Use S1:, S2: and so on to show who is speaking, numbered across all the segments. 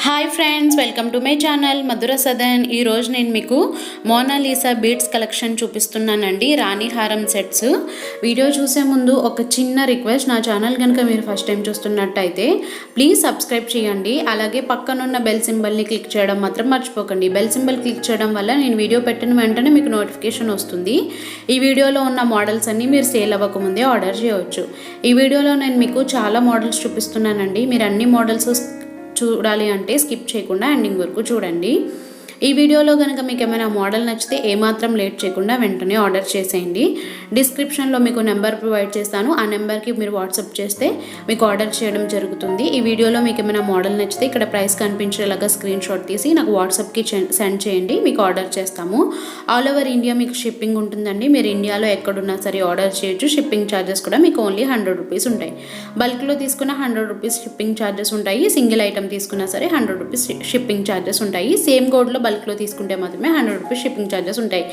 S1: Hi friends, welcome to my channel Madhura Sadan. ఈరోజు నేను మీకు మోనాలిసా బీడ్స్ కలెక్షన్ చూపిస్తున్నానండి. రాణి హారం సెట్స్. వీడియో చూసే ముందు ఒక చిన్న రిక్వెస్ట్, నా ఛానల్ కనుక మీరు ఫస్ట్ టైం చూస్తున్నట్టయితే ప్లీజ్ సబ్స్క్రైబ్ చేయండి. అలాగే పక్కనున్న బెల్ సింబల్ని క్లిక్ చేయడం మాత్రం మర్చిపోకండి. బెల్ సింబల్ క్లిక్ చేయడం వల్ల నేను వీడియో పెట్టిన వెంటనే మీకు నోటిఫికేషన్ వస్తుంది. ఈ వీడియోలో ఉన్న మోడల్స్ అన్నీ మీరు సేల్ అవ్వకముందే ఆర్డర్ చేయవచ్చు. ఈ వీడియోలో నేను మీకు చాలా మోడల్స్ చూపిస్తున్నానండి. మీరు అన్ని మోడల్స్ చూడాలి అంటే స్కిప్ చేయకుండా ఎండింగ్ వరకు చూడండి. ఈ వీడియోలో కనుక మీకు ఏమైనా మోడల్ నచ్చితే ఏమాత్రం లేట్ చేయకుండా వెంటనే ఆర్డర్ చేసేయండి. డిస్క్రిప్షన్లో మీకు నెంబర్ ప్రొవైడ్ చేస్తాను. ఆ నెంబర్కి మీరు వాట్సాప్ చేస్తే మీకు ఆర్డర్ చేయడం జరుగుతుంది. ఈ వీడియోలో మీకు ఏమైనా మోడల్ నచ్చితే ఇక్కడ ప్రైస్ కనిపించేలాగా స్క్రీన్ షాట్ తీసి నాకు వాట్సాప్కి సెండ్ చేయండి. మీకు ఆర్డర్ చేస్తాము. ఆల్ ఓవర్ ఇండియా మీకు షిప్పింగ్ ఉంటుందండి. మీరు ఇండియాలో ఎక్కడున్నా సరే ఆర్డర్ చేయొచ్చు. షిప్పింగ్ ఛార్జెస్ కూడా మీకు ఓన్లీ 100 రూపీస్ ఉంటాయి. బల్క్లో తీసుకున్న 100 రూపీస్ షిప్పింగ్ ఛార్జెస్ ఉంటాయి. సింగిల్ ఐటమ్ తీసుకున్నా సరే 100 రూపీస్ షిప్పింగ్ ఛార్జెస్ ఉంటాయి. సేమ్ గోల్డ్లో బల్క్లో తీసుకుంటే మాత్రమే 100 రూపీస్ షిప్పింగ్ ఛార్జెస్ ఉంటాయి.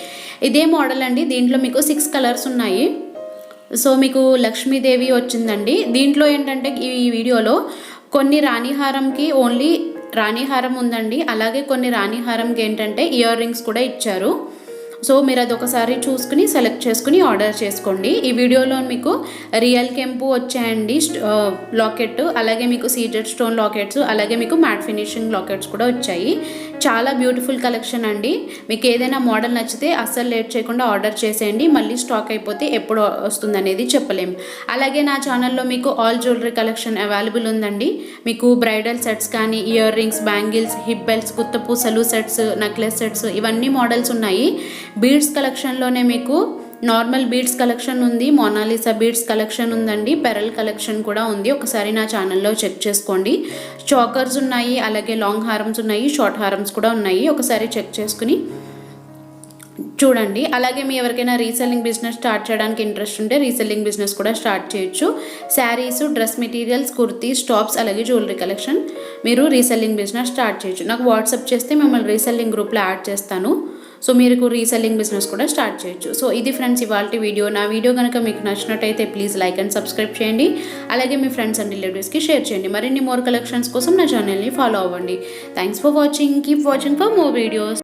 S1: ఇదే మోడల్ అండి. దీంట్లో మీకు 6 కలర్స్ ఉన్నాయి. సో మీకు లక్ష్మీదేవి వచ్చిందండి. దీంట్లో ఏంటంటే ఈ వీడియోలో కొన్ని రాణిహారంకి ఓన్లీ రాణిహారం ఉందండి. అలాగే కొన్ని రాణిహారంకి ఏంటంటే ఇయర్ రింగ్స్ కూడా ఇచ్చారు. సో మీరు అది ఒకసారి చూసుకుని సెలెక్ట్ చేసుకుని ఆర్డర్ చేసుకోండి. ఈ వీడియోలో మీకు రియల్ కెంపు వచ్చాయండి లాకెట్, అలాగే మీకు సీజెడ్ స్టోన్ లాకెట్స్, అలాగే మీకు మ్యాట్ ఫినిషింగ్ లాకెట్స్ కూడా వచ్చాయి. చాలా బ్యూటిఫుల్ కలెక్షన్ అండి. మీకు ఏదైనా మోడల్ నచ్చితే అస్సలు లేట్ చేయకుండా ఆర్డర్ చేసేయండి. మళ్ళీ స్టాక్ అయిపోతే ఎప్పుడు వస్తుంది అనేది చెప్పలేము. అలాగే నా ఛానల్లో మీకు ఆల్ జ్యువెలరీ కలెక్షన్ అవైలబుల్ ఉందండి. మీకు బ్రైడల్ సెట్స్ కానీ, earrings, bangles, hip belts, గుత్తపూసలు సెట్స్, నెక్లెస్ సెట్స్, ఇవన్నీ మోడల్స్ ఉన్నాయి. బీడ్స్ కలెక్షన్లోనే మీకు నార్మల్ బీడ్స్ కలెక్షన్ ఉంది, మోనాలిసా బీడ్స్ కలెక్షన్ ఉందండి, పెరల్ కలెక్షన్ కూడా ఉంది. ఒకసారి నా ఛానల్లో చెక్ చేసుకోండి. చాకర్స్ ఉన్నాయి, అలాగే లాంగ్ హారమ్స్ ఉన్నాయి, షార్ట్ హారమ్స్ కూడా ఉన్నాయి. ఒకసారి చెక్ చేసుకుని చూడండి. అలాగే మీ ఎవరికైనా రీసెల్లింగ్ బిజినెస్ స్టార్ట్ చేయడానికి ఇంట్రెస్ట్ ఉంటే రీసెల్లింగ్ బిజినెస్ కూడా స్టార్ట్ చేయొచ్చు. Saris, dress materials, kurtis, tops, అలాగే జ్యువెలరీ కలెక్షన్ మీరు రీసెల్లింగ్ బిజినెస్ స్టార్ట్ చేయొచ్చు. నాకు వాట్సాప్ చేస్తే మిమ్మల్ని రీసెల్లింగ్ గ్రూప్లో యాడ్ చేస్తాను. సో మీరు రీసెల్లింగ్ బిజినెస్ కూడా స్టార్ట్ చేయొచ్చు. సో ఇది ఫ్రెండ్స్ ఇవాల్టి వీడియో. నా వీడియో కనుక మీకు నచ్చినట్టయితే ప్లీజ్ లైక్ అండ్ సబ్స్క్రైబ్ చేయండి. అలాగే మీ ఫ్రెండ్స్ అండ్ రిలేటివ్స్కి షేర్ చేయండి. మరిన్ని మోర్ కలెక్షన్స్ కోసం నా ఛానల్ని ఫాలో అవ్వండి. Thanks for watching. Keep watching for more videos.